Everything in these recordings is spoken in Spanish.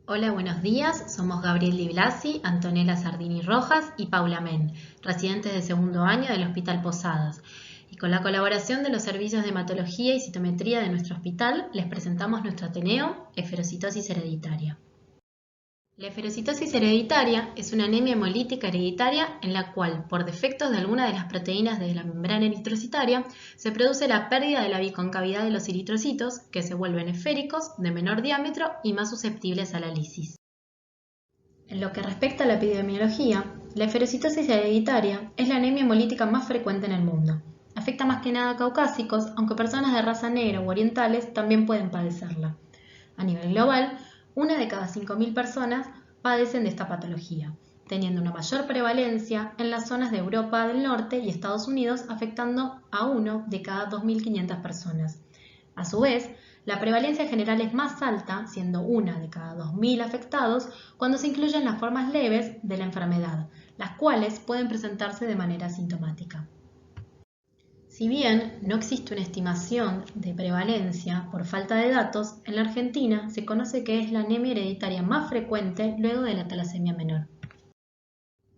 Hola, buenos días. Somos Gabriel Di Blasi, Antonella Sardini Rojas y Paula Men, residentes de segundo año del Hospital Posadas. Y con la colaboración de los servicios de hematología y citometría de nuestro hospital, les presentamos nuestro Ateneo, Eferocitosis hereditaria. La eferocitosis hereditaria es una anemia hemolítica hereditaria en la cual, por defectos de alguna de las proteínas de la membrana eritrocitaria, se produce la pérdida de la biconcavidad de los eritrocitos, que se vuelven esféricos, de menor diámetro y más susceptibles a la lisis. En lo que respecta a la epidemiología, la eferocitosis hereditaria es la anemia hemolítica más frecuente en el mundo. Afecta más que nada a caucásicos, aunque personas de raza negra o orientales también pueden padecerla. A nivel global, 1 de cada 5.000 personas padecen de esta patología, teniendo una mayor prevalencia en las zonas de Europa del Norte y Estados Unidos, afectando a 1 de cada 2.500 personas. A su vez, la prevalencia general es más alta, siendo 1 de cada 2.000 afectados, cuando se incluyen las formas leves de la enfermedad, las cuales pueden presentarse de manera asintomática. Si bien no existe una estimación de prevalencia por falta de datos, en la Argentina se conoce que es la anemia hereditaria más frecuente luego de la talasemia menor.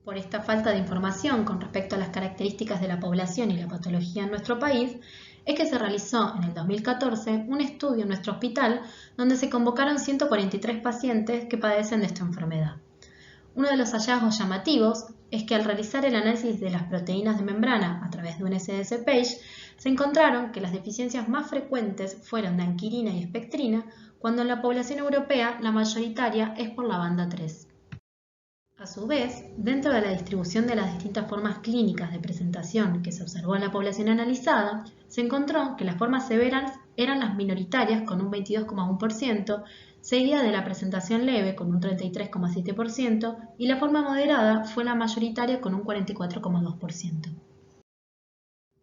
Por esta falta de información con respecto a las características de la población y la patología en nuestro país, es que se realizó en el 2014 un estudio en nuestro hospital donde se convocaron 143 pacientes que padecen de esta enfermedad. Uno de los hallazgos llamativos es que al realizar el análisis de las proteínas de membrana a través de un SDS-PAGE, se encontraron que las deficiencias más frecuentes fueron de anquirina y espectrina, cuando en la población europea la mayoritaria es por la banda 3. A su vez, dentro de la distribución de las distintas formas clínicas de presentación que se observó en la población analizada, se encontró que las formas severas eran las minoritarias con un 22,1%, seguida de la presentación leve con un 33,7% y la forma moderada fue la mayoritaria con un 44,2%.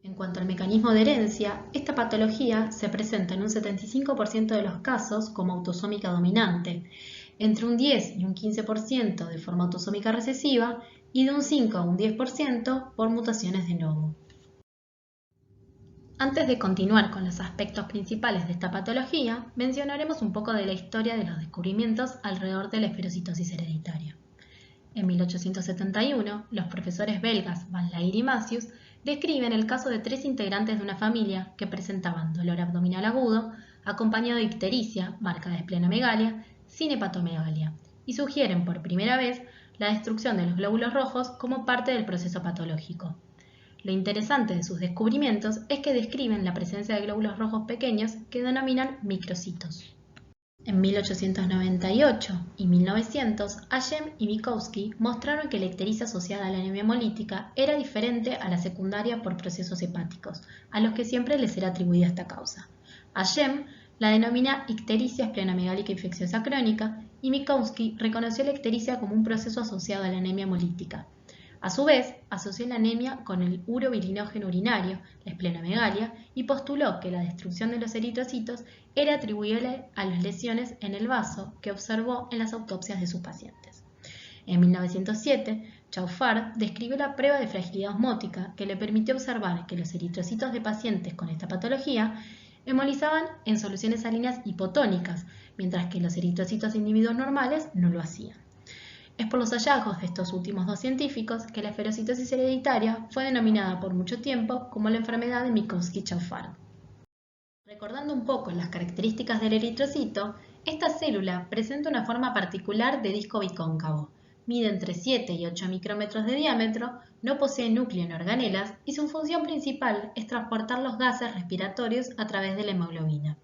En cuanto al mecanismo de herencia, esta patología se presenta en un 75% de los casos como autosómica dominante, entre un 10 y un 15% de forma autosómica recesiva y de un 5 a un 10% por mutaciones de novo. Antes de continuar con los aspectos principales de esta patología, mencionaremos un poco de la historia de los descubrimientos alrededor de la esferocitosis hereditaria. En 1871, los profesores belgas Van Laer y Matthews describen el caso de 3 integrantes de una familia que presentaban dolor abdominal agudo, acompañado de ictericia, marca de esplenomegalia, sin hepatomegalia, y sugieren por primera vez la destrucción de los glóbulos rojos como parte del proceso patológico. Lo interesante de sus descubrimientos es que describen la presencia de glóbulos rojos pequeños que denominan microcitos. En 1898 y 1900, Ayem y Mikowski mostraron que la ictericia asociada a la anemia hemolítica era diferente a la secundaria por procesos hepáticos, a los que siempre les era atribuida esta causa. Ayem la denomina ictericia esplenomegálica infecciosa crónica y Mikowski reconoció la ictericia como un proceso asociado a la anemia hemolítica. A su vez, asoció la anemia con el urobilinógeno urinario, la esplenomegalia, y postuló que la destrucción de los eritrocitos era atribuible a las lesiones en el vaso que observó en las autopsias de sus pacientes. En 1907, Chauffard describió la prueba de fragilidad osmótica que le permitió observar que los eritrocitos de pacientes con esta patología hemolizaban en soluciones salinas hipotónicas, mientras que los eritrocitos de individuos normales no lo hacían. Es por los hallazgos de estos últimos 2 científicos que la esferocitosis hereditaria fue denominada por mucho tiempo como la enfermedad de Mikowski-Chauffard. Recordando un poco las características del eritrocito, esta célula presenta una forma particular de disco bicóncavo, mide entre 7 y 8 micrómetros de diámetro, no posee núcleo en organelas y su función principal es transportar los gases respiratorios a través de la hemoglobina.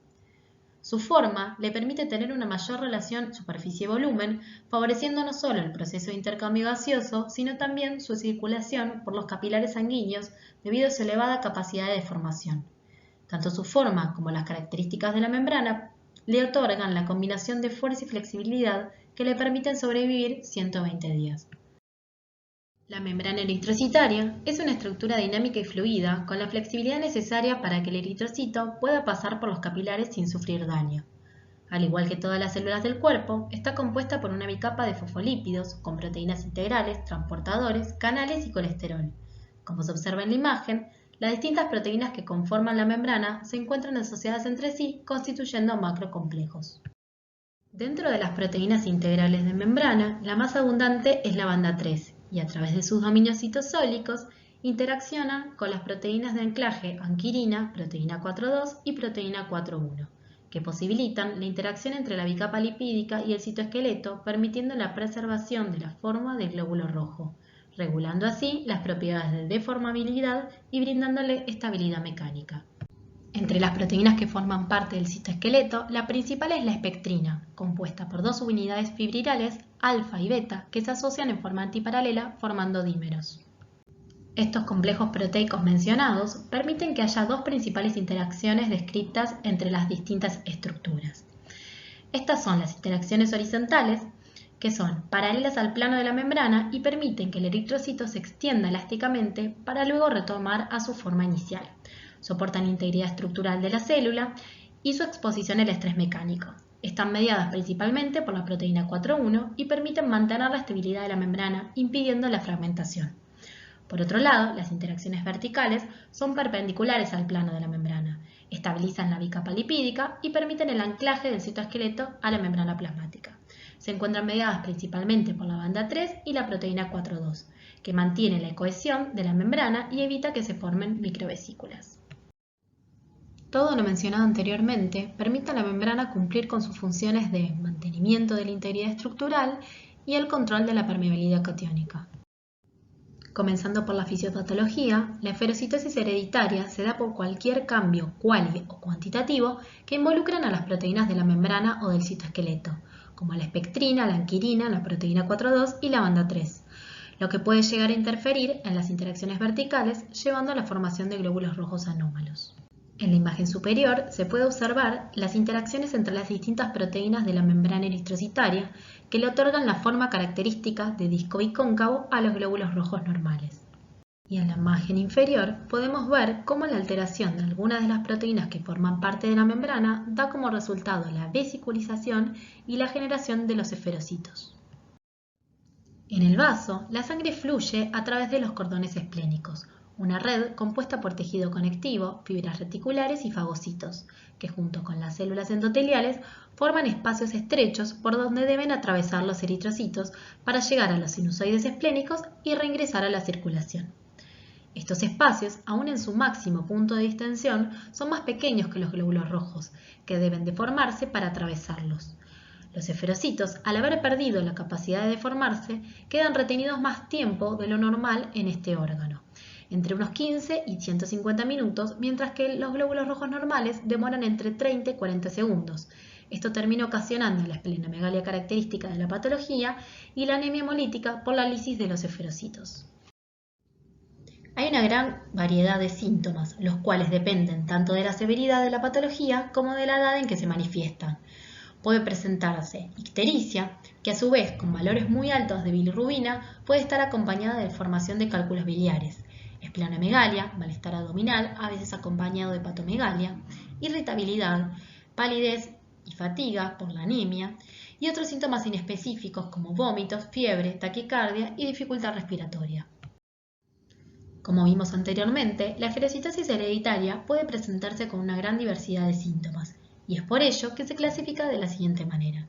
Su forma le permite tener una mayor relación superficie-volumen, favoreciendo no solo el proceso de intercambio gaseoso, sino también su circulación por los capilares sanguíneos debido a su elevada capacidad de deformación. Tanto su forma como las características de la membrana le otorgan la combinación de fuerza y flexibilidad que le permiten sobrevivir 120 días. La membrana eritrocitaria es una estructura dinámica y fluida con la flexibilidad necesaria para que el eritrocito pueda pasar por los capilares sin sufrir daño. Al igual que todas las células del cuerpo, está compuesta por una bicapa de fosfolípidos con proteínas integrales, transportadores, canales y colesterol. Como se observa en la imagen, las distintas proteínas que conforman la membrana se encuentran asociadas entre sí, constituyendo macrocomplejos. Dentro de las proteínas integrales de membrana, la más abundante es la banda 3 y a través de sus dominios citosólicos interacciona con las proteínas de anclaje anquirina, proteína 4,2 y proteína 4,1, que posibilitan la interacción entre la bicapa lipídica y el citoesqueleto, permitiendo la preservación de la forma del glóbulo rojo, regulando así las propiedades de deformabilidad y brindándole estabilidad mecánica. Entre las proteínas que forman parte del citoesqueleto, la principal es la espectrina, compuesta por dos subunidades fibrilales, alfa y beta, que se asocian en forma antiparalela formando dímeros. Estos complejos proteicos mencionados permiten que haya dos principales interacciones descritas entre las distintas estructuras. Estas son las interacciones horizontales, que son paralelas al plano de la membrana y permiten que el eritrocito se extienda elásticamente para luego retomar a su forma inicial. Soportan la integridad estructural de la célula y su exposición al estrés mecánico. Están mediadas principalmente por la proteína 4,1 y permiten mantener la estabilidad de la membrana, impidiendo la fragmentación. Por otro lado, las interacciones verticales son perpendiculares al plano de la membrana, estabilizan la bicapa lipídica y permiten el anclaje del citoesqueleto a la membrana plasmática. Se encuentran mediadas principalmente por la banda 3 y la proteína 4,2, que mantiene la cohesión de la membrana y evita que se formen microvesículas. Todo lo mencionado anteriormente permite a la membrana cumplir con sus funciones de mantenimiento de la integridad estructural y el control de la permeabilidad catiónica. Comenzando por la fisiopatología, la esferocitosis hereditaria se da por cualquier cambio cuali o cuantitativo que involucren a las proteínas de la membrana o del citoesqueleto, como la espectrina, la anquirina, la proteína 4,2 y la banda 3, lo que puede llegar a interferir en las interacciones verticales, llevando a la formación de glóbulos rojos anómalos. En la imagen superior se puede observar las interacciones entre las distintas proteínas de la membrana eritrocitaria que le otorgan la forma característica de disco bicóncavo a los glóbulos rojos normales. Y en la imagen inferior podemos ver cómo la alteración de algunas de las proteínas que forman parte de la membrana da como resultado la vesiculización y la generación de los esferocitos. En el vaso, la sangre fluye a través de los cordones esplénicos, una red compuesta por tejido conectivo, fibras reticulares y fagocitos, que junto con las células endoteliales forman espacios estrechos por donde deben atravesar los eritrocitos para llegar a los sinusoides esplénicos y reingresar a la circulación. Estos espacios, aún en su máximo punto de distensión, son más pequeños que los glóbulos rojos, que deben deformarse para atravesarlos. Los esferocitos, al haber perdido la capacidad de deformarse, quedan retenidos más tiempo de lo normal en este órgano, entre unos 15 y 150 minutos, mientras que los glóbulos rojos normales demoran entre 30 y 40 segundos. Esto termina ocasionando la esplenomegalia característica de la patología y la anemia hemolítica por la lisis de los esferocitos. Hay una gran variedad de síntomas, los cuales dependen tanto de la severidad de la patología como de la edad en que se manifiestan. Puede presentarse ictericia, que a su vez con valores muy altos de bilirrubina puede estar acompañada de formación de cálculos biliares, esplenomegalia, malestar abdominal, a veces acompañado de hepatomegalia, irritabilidad, palidez y fatiga por la anemia, y otros síntomas inespecíficos como vómitos, fiebre, taquicardia y dificultad respiratoria. Como vimos anteriormente, la esferocitosis hereditaria puede presentarse con una gran diversidad de síntomas, y es por ello que se clasifica de la siguiente manera.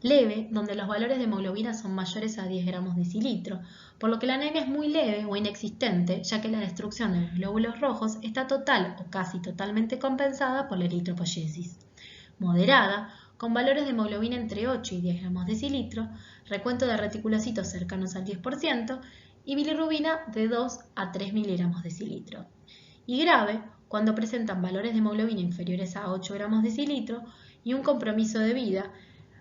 Leve, donde los valores de hemoglobina son mayores a 10 gramos decilitro, por lo que la anemia es muy leve o inexistente, ya que la destrucción de los glóbulos rojos está total o casi totalmente compensada por la eritropoyesis. Moderada, con valores de hemoglobina entre 8 y 10 gramos decilitro, recuento de reticulocitos cercanos al 10% y bilirrubina de 2 a 3 miligramos decilitro. Y grave, cuando presentan valores de hemoglobina inferiores a 8 gramos decilitro y un compromiso de vida.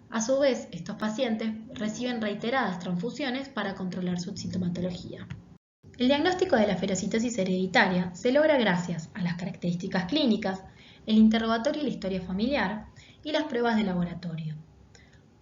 A su vez, estos pacientes reciben reiteradas transfusiones para controlar su sintomatología. El diagnóstico de la esferocitosis hereditaria se logra gracias a las características clínicas, el interrogatorio y la historia familiar y las pruebas de laboratorio.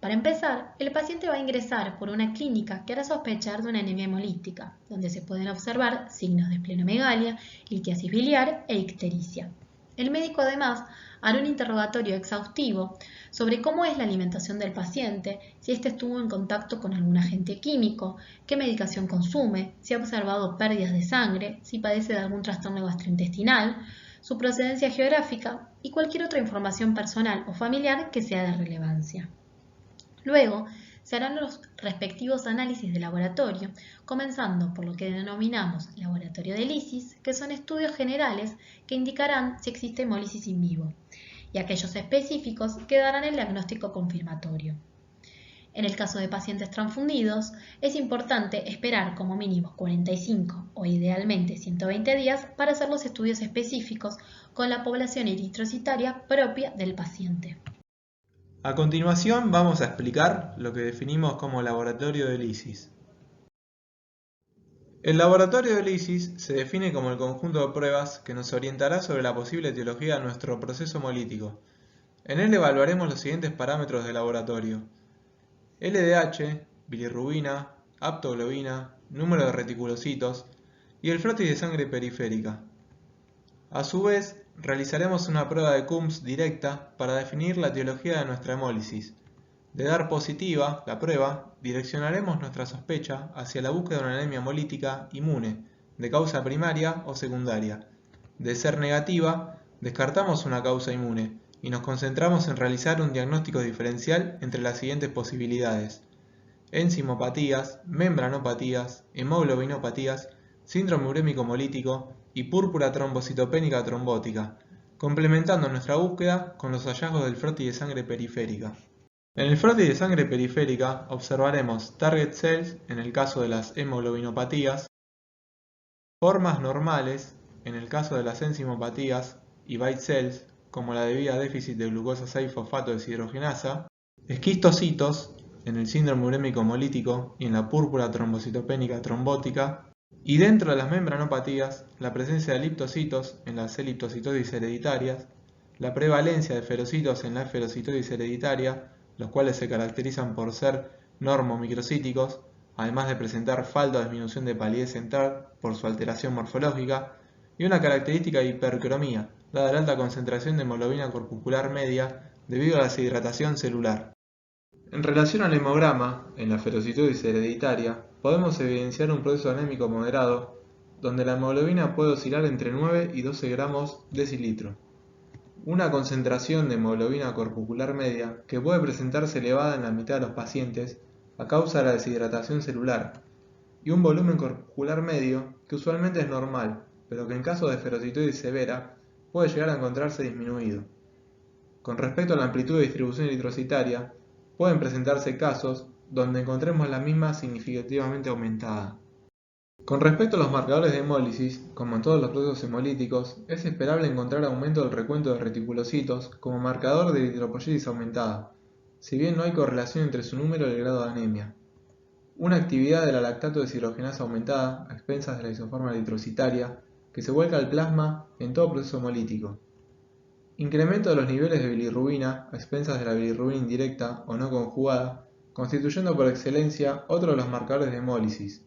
Para empezar, el paciente va a ingresar por una clínica que hará sospechar de una anemia hemolítica, donde se pueden observar signos de esplenomegalia, litiasis biliar e ictericia. El médico además hará un interrogatorio exhaustivo sobre cómo es la alimentación del paciente, si éste estuvo en contacto con algún agente químico, qué medicación consume, si ha observado pérdidas de sangre, si padece de algún trastorno gastrointestinal, su procedencia geográfica y cualquier otra información personal o familiar que sea de relevancia. Luego, se harán los respectivos análisis de laboratorio, comenzando por lo que denominamos laboratorio de lisis, que son estudios generales que indicarán si existe hemólisis in vivo, y aquellos específicos que darán el diagnóstico confirmatorio. En el caso de pacientes transfundidos, es importante esperar como mínimo 45 o idealmente 120 días para hacer los estudios específicos con la población eritrocitaria propia del paciente. A continuación vamos a explicar lo que definimos como laboratorio de lisis. El laboratorio de lisis se define como el conjunto de pruebas que nos orientará sobre la posible etiología de nuestro proceso hemolítico. En él evaluaremos los siguientes parámetros de laboratorio: LDH, bilirrubina, aptoglobina, número de reticulocitos y el frotis de sangre periférica. A su vez, realizaremos una prueba de Coombs directa para definir la etiología de nuestra hemólisis. De dar positiva la prueba, direccionaremos nuestra sospecha hacia la búsqueda de una anemia hemolítica inmune, de causa primaria o secundaria. De ser negativa, descartamos una causa inmune y nos concentramos en realizar un diagnóstico diferencial entre las siguientes posibilidades: enzimopatías, membranopatías, hemoglobinopatías, síndrome urémico hemolítico y púrpura trombocitopénica trombótica, complementando nuestra búsqueda con los hallazgos del frotis de sangre periférica. En el frotis de sangre periférica observaremos target cells en el caso de las hemoglobinopatías, formas normales en el caso de las enzimopatías y white cells, como la debida a déficit de glucosa 6-fosfato deshidrogenasa, esquistocitos en el síndrome urémico hemolítico y en la púrpura trombocitopénica trombótica, y dentro de las membranopatías, la presencia de liptocitos en las eliptocitosis hereditarias, la prevalencia de ferocitos en la esferocitosis hereditaria, los cuales se caracterizan por ser normomicrocíticos, además de presentar falta o disminución de palidez central por su alteración morfológica, y una característica de hipercromía, dada la alta concentración de hemoglobina corpuscular media debido a la deshidratación celular. En relación al hemograma, en la ferocitosis hereditaria, podemos evidenciar un proceso anémico moderado, donde la hemoglobina puede oscilar entre 9 y 12 gramos decilitro. Una concentración de hemoglobina corpuscular media que puede presentarse elevada en la mitad de los pacientes a causa de la deshidratación celular, y un volumen corpuscular medio que usualmente es normal, pero que en caso de ferocitosis severa puede llegar a encontrarse disminuido. Con respecto a la amplitud de distribución eritrocitaria, pueden presentarse casos donde encontremos la misma significativamente aumentada. Con respecto a los marcadores de hemólisis, como en todos los procesos hemolíticos, es esperable encontrar aumento del recuento de reticulocitos como marcador de eritropoyesis aumentada, si bien no hay correlación entre su número y el grado de anemia. Una actividad de la lactato deshidrogenasa aumentada, a expensas de la isoforma eritrocitaria, que se vuelca al plasma en todo proceso hemolítico. Incremento de los niveles de bilirrubina, a expensas de la bilirrubina indirecta o no conjugada, constituyendo por excelencia otro de los marcadores de hemólisis.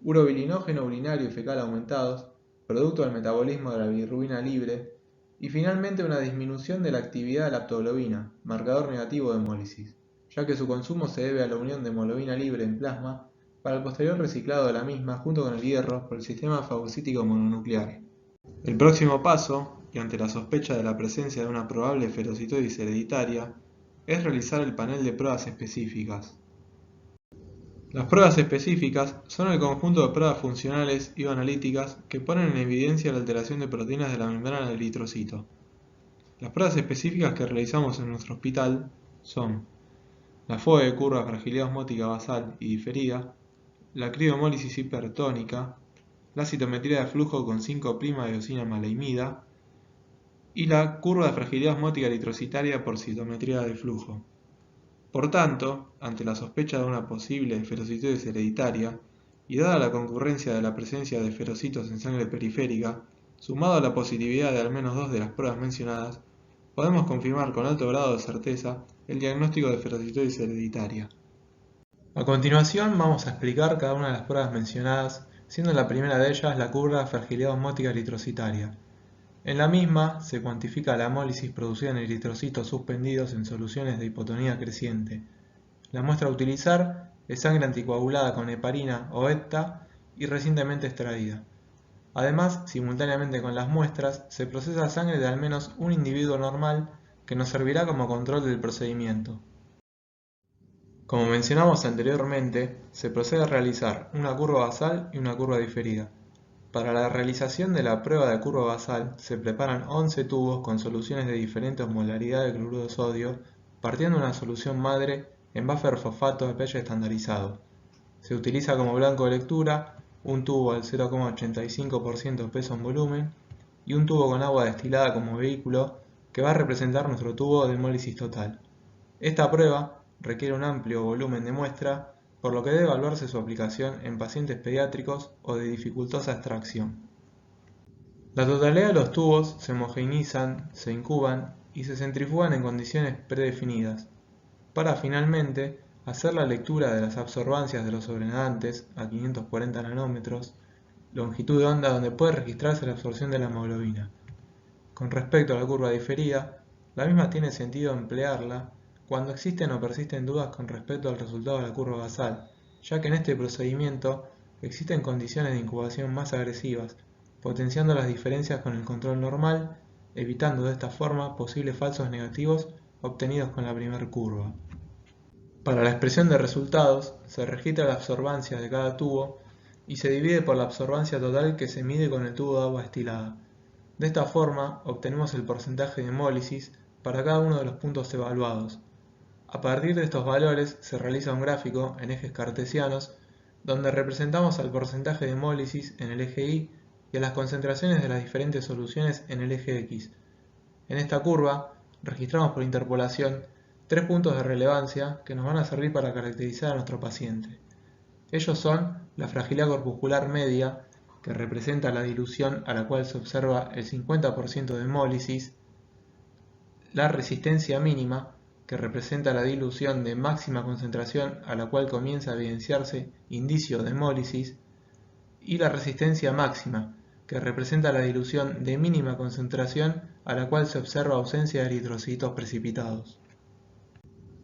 Urobilinógeno urinario y fecal aumentados, producto del metabolismo de la bilirrubina libre, y finalmente una disminución de la actividad de la aptoglobina, marcador negativo de hemólisis, ya que su consumo se debe a la unión de hemoglobina libre en plasma para el posterior reciclado de la misma junto con el hierro por el sistema fagocítico mononuclear. El próximo paso, y ante la sospecha de la presencia de una probable ferocitosis hereditaria, es realizar el panel de pruebas específicas. Las pruebas específicas son el conjunto de pruebas funcionales y analíticas que ponen en evidencia la alteración de proteínas de la membrana del eritrocito. Las pruebas específicas que realizamos en nuestro hospital son la FOE de curva fragilidad osmótica basal y diferida, la criohemólisis hipertónica, la citometría de flujo con 5'-eosinamaleimida y la curva de fragilidad osmótica eritrocitaria por citometría de flujo. Por tanto, ante la sospecha de una posible ferocitosis hereditaria, y dada la concurrencia de la presencia de ferocitos en sangre periférica, sumado a la positividad de al menos 2 de las pruebas mencionadas, podemos confirmar con alto grado de certeza el diagnóstico de ferocitosis hereditaria. A continuación vamos a explicar cada una de las pruebas mencionadas, siendo la primera de ellas la curva de fragilidad osmótica eritrocitaria. En la misma se cuantifica la hemólisis producida en eritrocitos suspendidos en soluciones de hipotonía creciente. La muestra a utilizar es sangre anticoagulada con heparina o ETA y recientemente extraída. Además, simultáneamente con las muestras, se procesa sangre de al menos un individuo normal que nos servirá como control del procedimiento. Como mencionamos anteriormente, se procede a realizar una curva basal y una curva diferida. Para la realización de la prueba de curva basal se preparan 11 tubos con soluciones de diferente osmolaridad de cloruro de sodio, partiendo de una solución madre en buffer fosfato de pH estandarizado. Se utiliza como blanco de lectura un tubo al 0,85% peso en volumen y un tubo con agua destilada como vehículo que va a representar nuestro tubo de hemólisis total. Esta prueba requiere un amplio volumen de muestra, por lo que debe evaluarse su aplicación en pacientes pediátricos o de dificultosa extracción. La totalidad de los tubos se homogeneizan, se incuban y se centrifugan en condiciones predefinidas, para finalmente hacer la lectura de las absorbancias de los sobrenadantes a 540 nanómetros, longitud de onda donde puede registrarse la absorción de la hemoglobina. Con respecto a la curva diferida, la misma tiene sentido emplearla cuando existen o persisten dudas con respecto al resultado de la curva basal, ya que en este procedimiento existen condiciones de incubación más agresivas, potenciando las diferencias con el control normal, evitando de esta forma posibles falsos negativos obtenidos con la primera curva. Para la expresión de resultados, se registra la absorbancia de cada tubo y se divide por la absorbancia total que se mide con el tubo de agua destilada. De esta forma, obtenemos el porcentaje de hemólisis para cada uno de los puntos evaluados. A partir de estos valores se realiza un gráfico en ejes cartesianos donde representamos al porcentaje de hemólisis en el eje Y y a las concentraciones de las diferentes soluciones en el eje X. En esta curva registramos por interpolación 3 puntos de relevancia que nos van a servir para caracterizar a nuestro paciente. Ellos son la fragilidad corpuscular media, que representa la dilución a la cual se observa el 50% de hemólisis, la resistencia mínima, que representa la dilución de máxima concentración a la cual comienza a evidenciarse indicio de hemólisis, y la resistencia máxima, que representa la dilución de mínima concentración a la cual se observa ausencia de eritrocitos precipitados.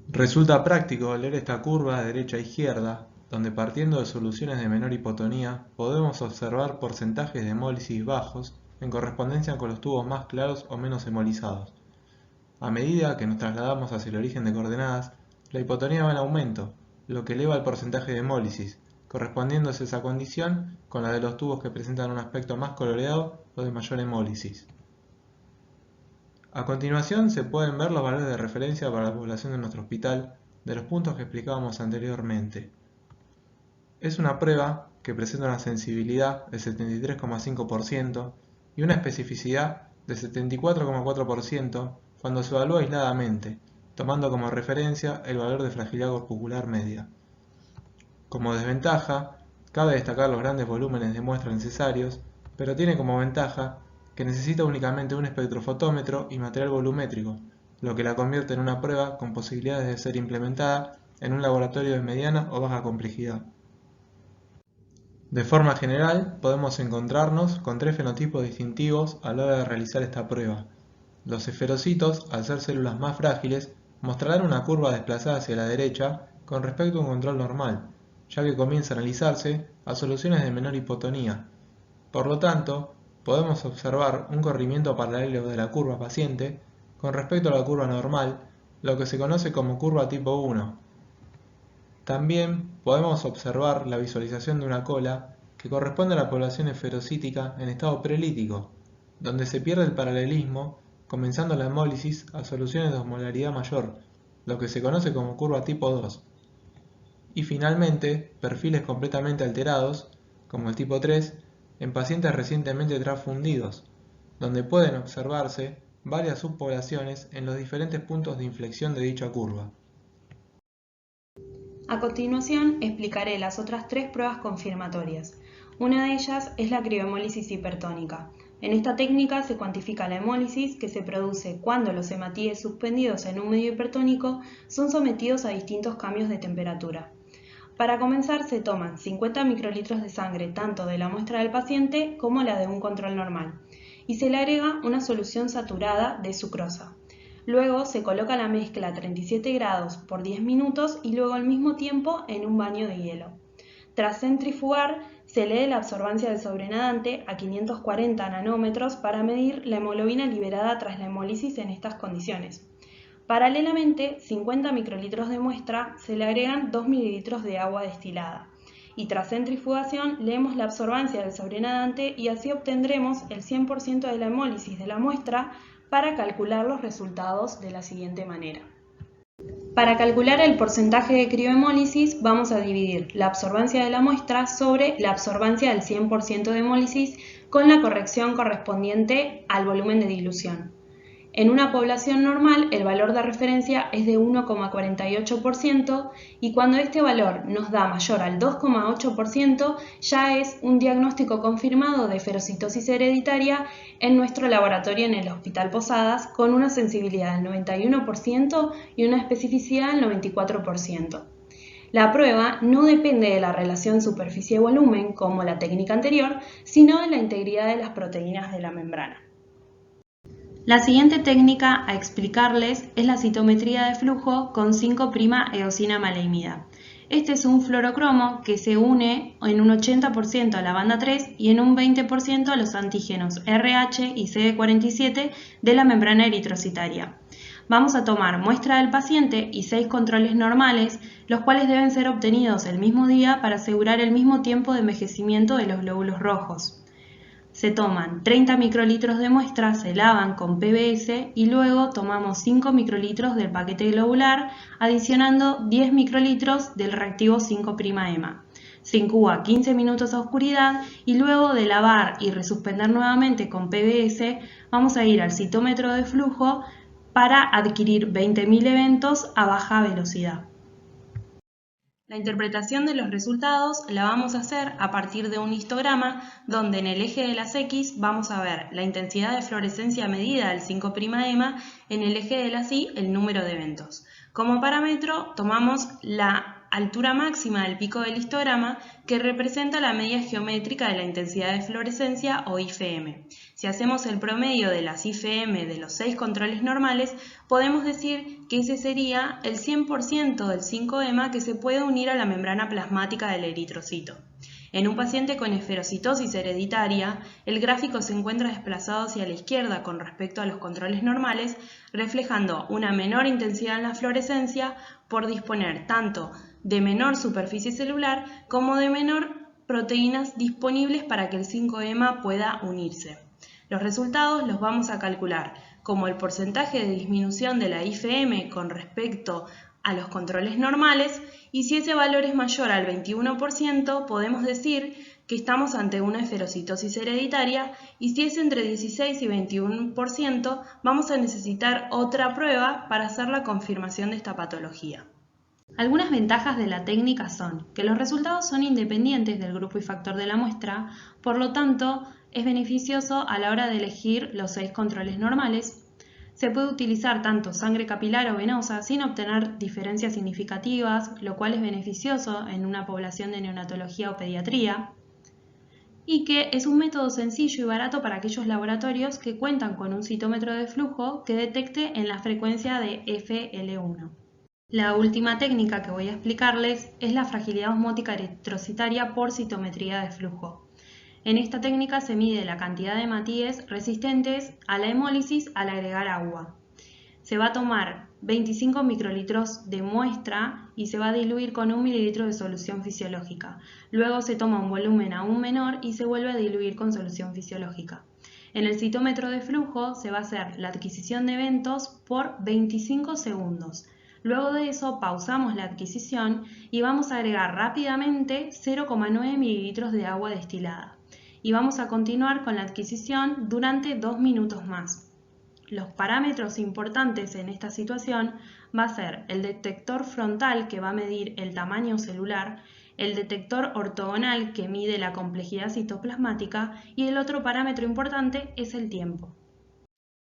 Resulta práctico leer esta curva de derecha a izquierda, donde partiendo de soluciones de menor hipotonía podemos observar porcentajes de hemólisis bajos en correspondencia con los tubos más claros o menos hemolizados. A medida que nos trasladamos hacia el origen de coordenadas, la hipotonía va en aumento, lo que eleva el porcentaje de hemólisis, correspondiéndose esa condición con la de los tubos que presentan un aspecto más coloreado o de mayor hemólisis. A continuación se pueden ver los valores de referencia para la población de nuestro hospital de los puntos que explicábamos anteriormente. Es una prueba que presenta una sensibilidad de 73,5% y una especificidad de 74,4% cuando se evalúa aisladamente, tomando como referencia el valor de fragilidad corpuscular media. Como desventaja, cabe destacar los grandes volúmenes de muestra necesarios, pero tiene como ventaja que necesita únicamente un espectrofotómetro y material volumétrico, lo que la convierte en una prueba con posibilidades de ser implementada en un laboratorio de mediana o baja complejidad. De forma general, podemos encontrarnos con 3 fenotipos distintivos a la hora de realizar esta prueba. Los esferocitos, al ser células más frágiles, mostrarán una curva desplazada hacia la derecha con respecto a un control normal, ya que comienza a analizarse a soluciones de menor hipotonía. Por lo tanto, podemos observar un corrimiento paralelo de la curva paciente con respecto a la curva normal, lo que se conoce como curva tipo 1. También podemos observar la visualización de una cola que corresponde a la población esferocítica en estado prelítico, donde se pierde el paralelismo comenzando la hemólisis a soluciones de osmolaridad mayor, lo que se conoce como curva tipo 2. Y finalmente, perfiles completamente alterados, como el tipo 3, en pacientes recientemente transfundidos, donde pueden observarse varias subpoblaciones en los diferentes puntos de inflexión de dicha curva. A continuación explicaré las otras 3 pruebas confirmatorias. Una de ellas es la criohemólisis hipertónica. En esta técnica se cuantifica la hemólisis que se produce cuando los hematíes suspendidos en un medio hipertónico son sometidos a distintos cambios de temperatura. Para comenzar se toman 50 microlitros de sangre tanto de la muestra del paciente como la de un control normal y se le agrega una solución saturada de sucrosa. Luego se coloca la mezcla a 37 grados por 10 minutos y luego al mismo tiempo en un baño de hielo. Tras centrifugar, se lee la absorbancia del sobrenadante a 540 nanómetros para medir la hemoglobina liberada tras la hemólisis en estas condiciones. Paralelamente, 50 microlitros de muestra se le agregan 2 mililitros de agua destilada y tras centrifugación leemos la absorbancia del sobrenadante y así obtendremos el 100% de la hemólisis de la muestra para calcular los resultados de la siguiente manera. Para calcular el porcentaje de criohemólisis vamos a dividir la absorbancia de la muestra sobre la absorbancia del 100% de hemólisis con la corrección correspondiente al volumen de dilución. En una población normal el valor de referencia es de 1,48% y cuando este valor nos da mayor al 2,8% ya es un diagnóstico confirmado de ferocitosis hereditaria en nuestro laboratorio en el Hospital Posadas con una sensibilidad del 91% y una especificidad del 94%. La prueba no depende de la relación superficie-volumen como la técnica anterior, sino de la integridad de las proteínas de la membrana. La siguiente técnica a explicarles es la citometría de flujo con 5'-eosinamaleimida. Este es un fluorocromo que se une en un 80% a la banda 3 y en un 20% a los antígenos RH y CD47 de la membrana eritrocitaria. Vamos a tomar muestra del paciente y 6 controles normales, los cuales deben ser obtenidos el mismo día para asegurar el mismo tiempo de envejecimiento de los glóbulos rojos. Se toman 30 microlitros de muestra, se lavan con PBS y luego tomamos 5 microlitros del paquete globular, adicionando 10 microlitros del reactivo 5'-EMA. Se incuba 15 minutos a oscuridad y luego de lavar y resuspender nuevamente con PBS, vamos a ir al citómetro de flujo para adquirir 20.000 eventos a baja velocidad. La interpretación de los resultados la vamos a hacer a partir de un histograma donde en el eje de las X vamos a ver la intensidad de fluorescencia medida del 5'-EMA, en el eje de las Y el número de eventos. Como parámetro tomamos la altura máxima del pico del histograma que representa la media geométrica de la intensidad de fluorescencia o IFM. Si hacemos el promedio de las IFM de los 6 controles normales, podemos decir que ese sería el 100% del 5'-EMA que se puede unir a la membrana plasmática del eritrocito. En un paciente con esferocitosis hereditaria, el gráfico se encuentra desplazado hacia la izquierda con respecto a los controles normales, reflejando una menor intensidad en la fluorescencia por disponer tanto de menor superficie celular como de menor proteínas disponibles para que el 5'-EMA pueda unirse. Los resultados los vamos a calcular como el porcentaje de disminución de la IFM con respecto a los controles normales y si ese valor es mayor al 21% podemos decir que estamos ante una esferocitosis hereditaria y si es entre 16 y 21% vamos a necesitar otra prueba para hacer la confirmación de esta patología. Algunas ventajas de la técnica son que los resultados son independientes del grupo y factor de la muestra, por lo tanto es beneficioso a la hora de elegir los 6 controles normales. Se puede utilizar tanto sangre capilar o venosa sin obtener diferencias significativas, lo cual es beneficioso en una población de neonatología o pediatría. Y que es un método sencillo y barato para aquellos laboratorios que cuentan con un citómetro de flujo que detecte en la frecuencia de FL1. La última técnica que voy a explicarles es la fragilidad osmótica eritrocitaria por citometría de flujo. En esta técnica se mide la cantidad de hematíes resistentes a la hemólisis al agregar agua. Se va a tomar 25 microlitros de muestra y se va a diluir con 1 mililitro de solución fisiológica. Luego se toma un volumen aún menor y se vuelve a diluir con solución fisiológica. En el citómetro de flujo se va a hacer la adquisición de eventos por 25 segundos. Luego de eso pausamos la adquisición y vamos a agregar rápidamente 0,9 mililitros de agua destilada. Y vamos a continuar con la adquisición durante 2 minutos más. Los parámetros importantes en esta situación va a ser el detector frontal que va a medir el tamaño celular, el detector ortogonal que mide la complejidad citoplasmática y el otro parámetro importante es el tiempo.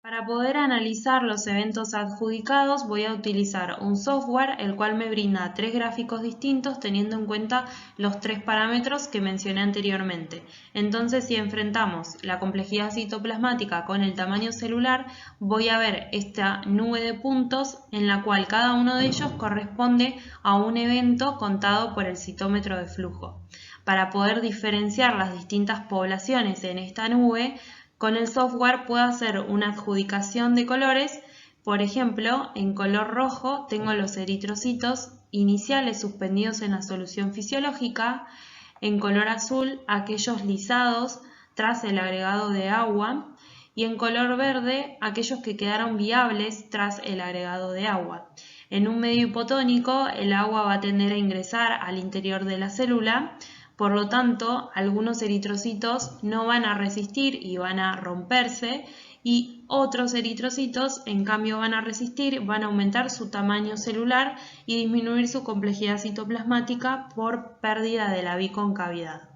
Para poder analizar los eventos adjudicados voy a utilizar un software el cual me brinda 3 gráficos distintos teniendo en cuenta los 3 parámetros que mencioné anteriormente. Entonces si enfrentamos la complejidad citoplasmática con el tamaño celular voy a ver esta nube de puntos en la cual cada uno de ellos corresponde a un evento contado por el citómetro de flujo. Para poder diferenciar las distintas poblaciones en esta nube, con el software puedo hacer una adjudicación de colores Por ejemplo, en color rojo tengo los eritrocitos iniciales suspendidos en la solución fisiológica, en color azul aquellos lisados tras el agregado de agua y en color verde aquellos que quedaron viables tras el agregado de agua. En un medio hipotónico el agua va a tender a ingresar al interior de la célula, por lo tanto algunos eritrocitos no van a resistir y van a romperse y otros eritrocitos en cambio van a resistir, van a aumentar su tamaño celular y disminuir su complejidad citoplasmática por pérdida de la biconcavidad.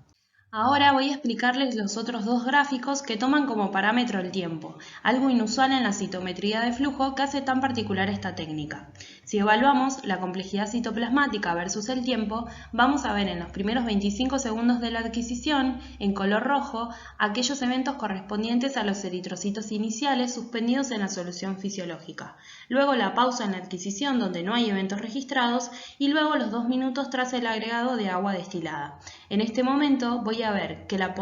Ahora voy a explicarles los otros dos gráficos que toman como parámetro el tiempo, algo inusual en la citometría de flujo que hace tan particular esta técnica. Si evaluamos la complejidad citoplasmática versus el tiempo, vamos a ver en los primeros 25 segundos de la adquisición, en color rojo, aquellos eventos correspondientes a los eritrocitos iniciales suspendidos en la solución fisiológica. Luego la pausa en la adquisición donde no hay eventos registrados y luego los 2 minutos tras el agregado de agua destilada. En este momento voy a ver que las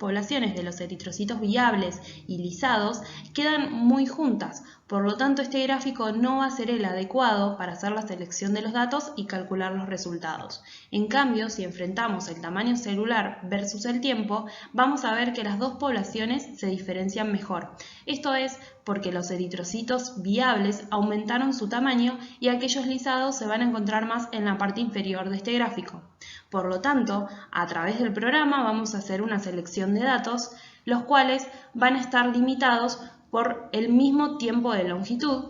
poblaciones de los eritrocitos viables y lisados quedan muy juntas, por lo tanto este gráfico no va a ser el adecuado para hacer la selección de los datos y calcular los resultados. En cambio, si enfrentamos el tamaño celular versus el tiempo, vamos a ver que las dos poblaciones se diferencian mejor. Esto es porque los eritrocitos viables aumentaron su tamaño y aquellos lisados se van a encontrar más en la parte inferior de este gráfico. Por lo tanto, a través del programa vamos a hacer una selección de datos, los cuales van a estar limitados por el mismo tiempo de longitud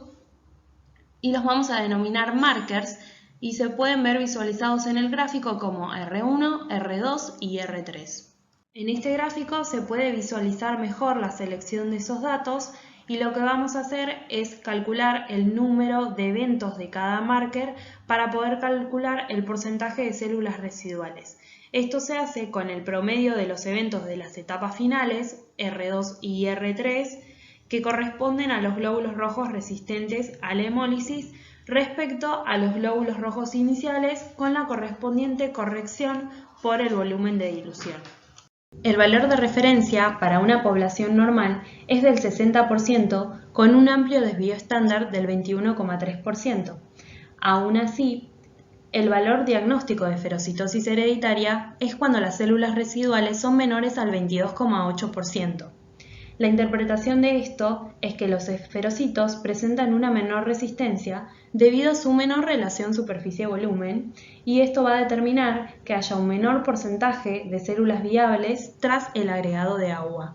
y los vamos a denominar markers y se pueden ver visualizados en el gráfico como R1, R2 y R3. En este gráfico se puede visualizar mejor la selección de esos datos y lo que vamos a hacer es calcular el número de eventos de cada marker para poder calcular el porcentaje de células residuales. Esto se hace con el promedio de los eventos de las etapas finales, R2 y R3, que corresponden a los glóbulos rojos resistentes a la hemólisis respecto a los glóbulos rojos iniciales con la correspondiente corrección por el volumen de dilución. El valor de referencia para una población normal es del 60% con un amplio desvío estándar del 21,3%. Aún así, el valor diagnóstico de ferocitosis hereditaria es cuando las células residuales son menores al 22,8%. La interpretación de esto es que los esferocitos presentan una menor resistencia debido a su menor relación superficie-volumen y esto va a determinar que haya un menor porcentaje de células viables tras el agregado de agua.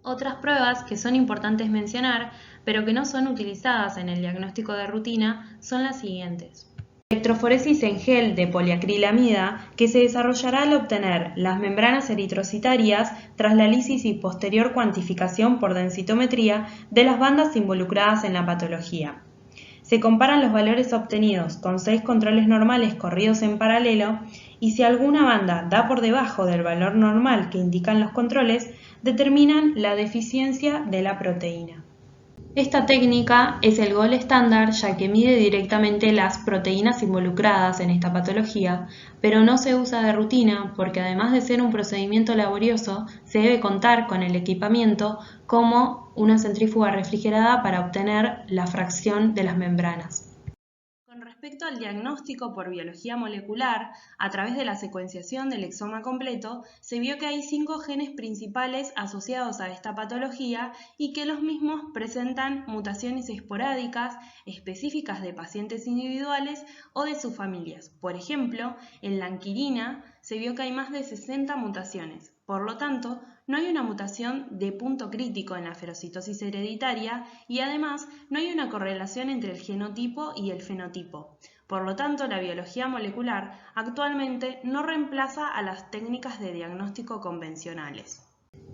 Otras pruebas que son importantes mencionar, pero que no son utilizadas en el diagnóstico de rutina, son las siguientes. Electroforesis en gel de poliacrilamida que se desarrollará al obtener las membranas eritrocitarias tras la lisis y posterior cuantificación por densitometría de las bandas involucradas en la patología. Se comparan los valores obtenidos con 6 controles normales corridos en paralelo y si alguna banda da por debajo del valor normal que indican los controles, determinan la deficiencia de la proteína. Esta técnica es el gold estándar ya que mide directamente las proteínas involucradas en esta patología, pero no se usa de rutina porque además de ser un procedimiento laborioso, se debe contar con el equipamiento como una centrífuga refrigerada para obtener la fracción de las membranas. Con respecto al diagnóstico por biología molecular, a través de la secuenciación del exoma completo, se vio que hay 5 genes principales asociados a esta patología y que los mismos presentan mutaciones esporádicas específicas de pacientes individuales o de sus familias. Por ejemplo, en la anquirina se vio que hay más de 60 mutaciones. Por lo tanto, no hay una mutación de punto crítico en la ferocitosis hereditaria y además no hay una correlación entre el genotipo y el fenotipo. Por lo tanto, la biología molecular actualmente no reemplaza a las técnicas de diagnóstico convencionales.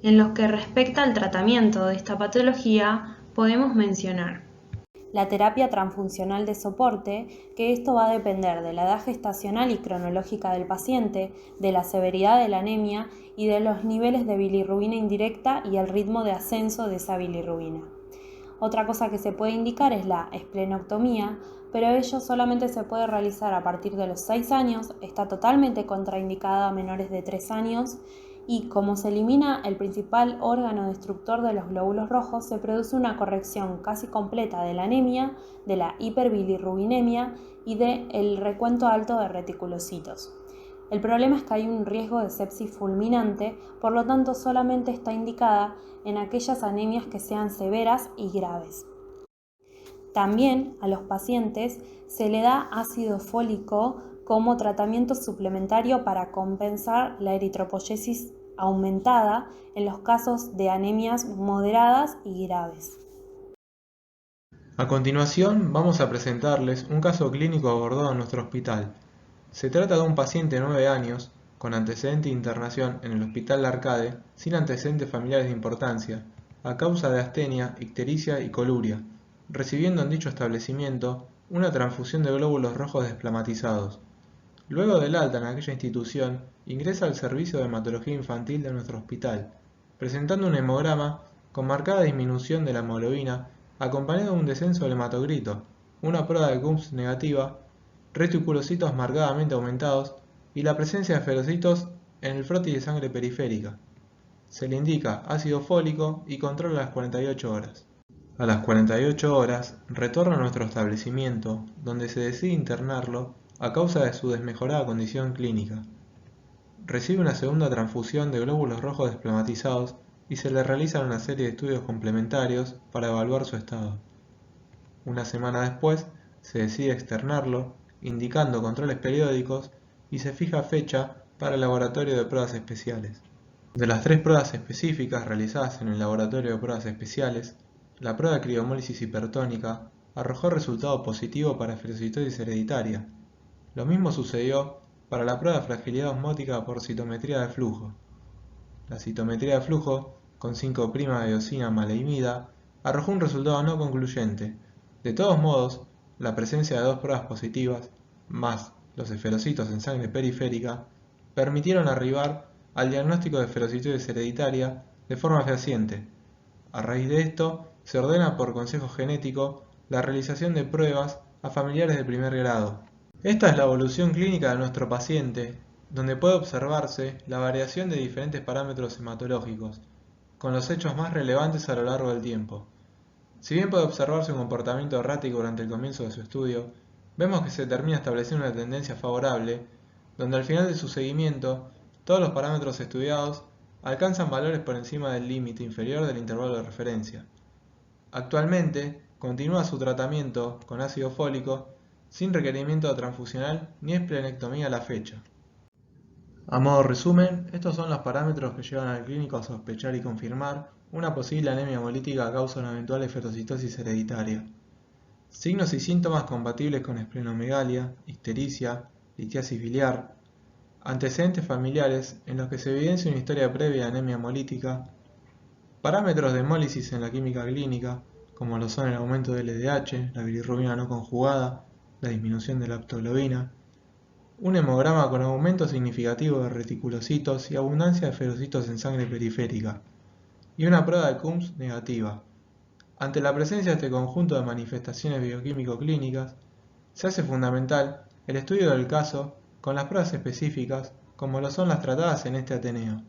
En lo que respecta al tratamiento de esta patología, podemos mencionar la terapia transfuncional de soporte, que esto va a depender de la edad gestacional y cronológica del paciente, de la severidad de la anemia y de los niveles de bilirrubina indirecta y el ritmo de ascenso de esa bilirrubina. Otra cosa que se puede indicar es la esplenectomía, pero ello solamente se puede realizar a partir de los 6 años, está totalmente contraindicada a menores de 3 años y como se elimina el principal órgano destructor de los glóbulos rojos, se produce una corrección casi completa de la anemia, de la hiperbilirrubinemia y del recuento alto de reticulocitos. El problema es que hay un riesgo de sepsis fulminante, por lo tanto solamente está indicada en aquellas anemias que sean severas y graves. También a los pacientes se le da ácido fólico como tratamiento suplementario para compensar la eritropoyesis aumentada en los casos de anemias moderadas y graves. A continuación vamos a presentarles un caso clínico abordado en nuestro hospital. Se trata de un paciente de 9 años con antecedente de internación en el Hospital Arcade sin antecedentes familiares de importancia, a causa de astenia, ictericia y coluria, recibiendo en dicho establecimiento una transfusión de glóbulos rojos desplamatizados. Luego del alta en aquella institución, ingresa al servicio de hematología infantil de nuestro hospital, presentando un hemograma con marcada disminución de la hemoglobina, acompañado de un descenso del hematocrito, una prueba de Coombs negativa, reticulocitos marcadamente aumentados y la presencia de esferocitos en el frotis de sangre periférica. Se le indica ácido fólico y control a las 48 horas. A las 48 horas retorna a nuestro establecimiento, donde se decide internarlo a causa de su desmejorada condición clínica. Recibe una segunda transfusión de glóbulos rojos desplamatizados y se le realizan una serie de estudios complementarios para evaluar su estado. Una semana después se decide externarlo, indicando controles periódicos y se fija fecha para el laboratorio de pruebas especiales. De las 3 pruebas específicas realizadas en el laboratorio de pruebas especiales, la prueba de criomólisis hipertónica arrojó resultado positivo para esferocitosis hereditaria. Lo mismo sucedió para la prueba de fragilidad osmótica por citometría de flujo. La citometría de flujo con 5' de eosina maleimida arrojó un resultado no concluyente. De todos modos, la presencia de 2 pruebas positivas, más los esferocitos en sangre periférica, permitieron arribar al diagnóstico de esferocitosis hereditaria de forma fehaciente. A raíz de esto, se ordena por consejo genético la realización de pruebas a familiares de primer grado. Esta es la evolución clínica de nuestro paciente, donde puede observarse la variación de diferentes parámetros hematológicos, con los hechos más relevantes a lo largo del tiempo. Si bien puede observarse un comportamiento errático durante el comienzo de su estudio, vemos que se termina estableciendo una tendencia favorable, donde al final de su seguimiento, todos los parámetros estudiados alcanzan valores por encima del límite inferior del intervalo de referencia. Actualmente, continúa su tratamiento con ácido fólico sin requerimiento transfusional ni esplenectomía a la fecha. A modo resumen, estos son los parámetros que llevan al clínico a sospechar y confirmar una posible anemia hemolítica a causa de una eventual esferocitosis hereditaria. Signos y síntomas compatibles con esplenomegalia, ictericia, litiasis biliar, antecedentes familiares en los que se evidencia una historia previa de anemia hemolítica, parámetros de hemólisis en la química clínica, como lo son el aumento del LDH, la bilirrubina no conjugada, la disminución de la aptoglobina, un hemograma con aumento significativo de reticulocitos y abundancia de esferocitos en sangre periférica, y una prueba de Coombs negativa. Ante la presencia de este conjunto de manifestaciones bioquímico-clínicas, se hace fundamental el estudio del caso con las pruebas específicas, como lo son las tratadas en este Ateneo.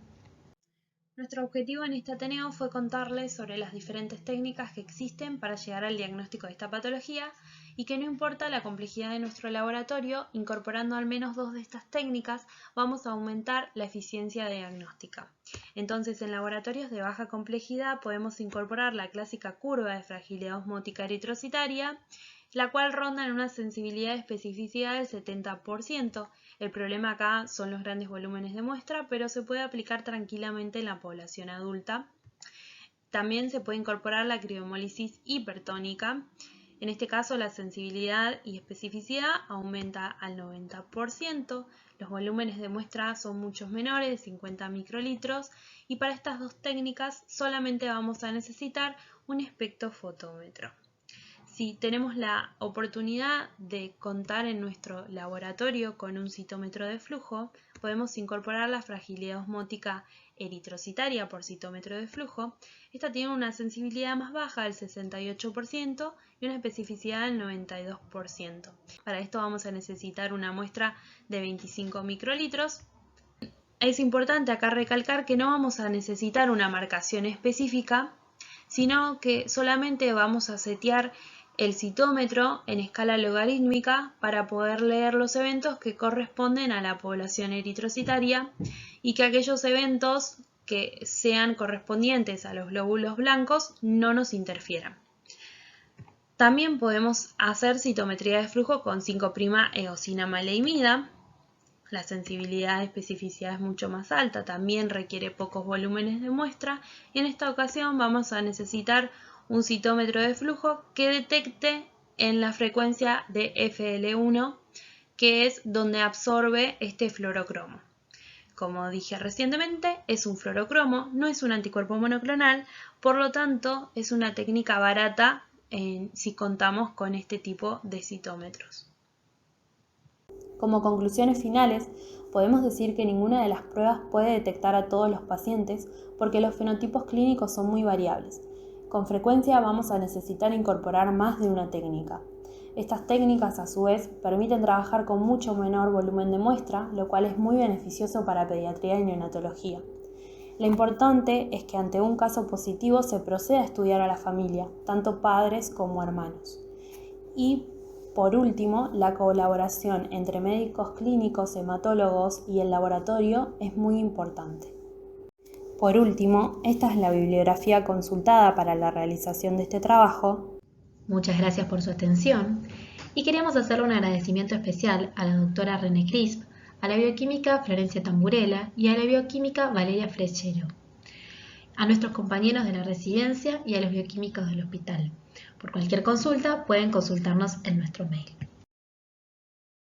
Nuestro objetivo en este Ateneo fue contarles sobre las diferentes técnicas que existen para llegar al diagnóstico de esta patología y que no importa la complejidad de nuestro laboratorio, incorporando al menos 2 de estas técnicas vamos a aumentar la eficiencia diagnóstica. Entonces, en laboratorios de baja complejidad podemos incorporar la clásica curva de fragilidad osmótica eritrocitaria, la cual ronda en una sensibilidad y especificidad del 70%. El problema acá son los grandes volúmenes de muestra, pero se puede aplicar tranquilamente en la población adulta. También se puede incorporar la criomólisis hipertónica. En este caso, la sensibilidad y especificidad aumenta al 90%. Los volúmenes de muestra son mucho menores, de 50 microlitros, y para estas 2 técnicas solamente vamos a necesitar un espectrofotómetro. Si tenemos la oportunidad de contar en nuestro laboratorio con un citómetro de flujo, podemos incorporar la fragilidad osmótica eritrocitaria por citómetro de flujo. Esta tiene una sensibilidad más baja del 68% y una especificidad del 92%. Para esto vamos a necesitar una muestra de 25 microlitros. es importante acá recalcar que no vamos a necesitar una marcación específica, sino que solamente vamos a setear el citómetro en escala logarítmica para poder leer los eventos que corresponden a la población eritrocitaria y que aquellos eventos que sean correspondientes a los glóbulos blancos no nos interfieran. También podemos hacer citometría de flujo con 5'-eosinamaleimida. La sensibilidad de especificidad es mucho más alta, también requiere pocos volúmenes de muestra y en esta ocasión vamos a necesitar un citómetro de flujo que detecte en la frecuencia de FL1, que es donde absorbe este fluorocromo. Como dije recientemente, es un fluorocromo, no es un anticuerpo monoclonal, por lo tanto es una técnica barata si contamos con este tipo de citómetros. Como conclusiones finales, podemos decir que ninguna de las pruebas puede detectar a todos los pacientes porque los fenotipos clínicos son muy variables. Con frecuencia vamos a necesitar incorporar más de una técnica. Estas técnicas, a su vez, permiten trabajar con mucho menor volumen de muestra, lo cual es muy beneficioso para pediatría y neonatología. Lo importante es que ante un caso positivo se proceda a estudiar a la familia, tanto padres como hermanos. Y, por último, la colaboración entre médicos clínicos, hematólogos y el laboratorio es muy importante. Por último, esta es la bibliografía consultada para la realización de este trabajo. Muchas gracias por su atención y queremos hacerle un agradecimiento especial a la doctora René Crisp, a la bioquímica Florencia Tamburella y a la bioquímica Valeria Frechero, a nuestros compañeros de la residencia y a los bioquímicos del hospital. Por cualquier consulta pueden consultarnos en nuestro mail.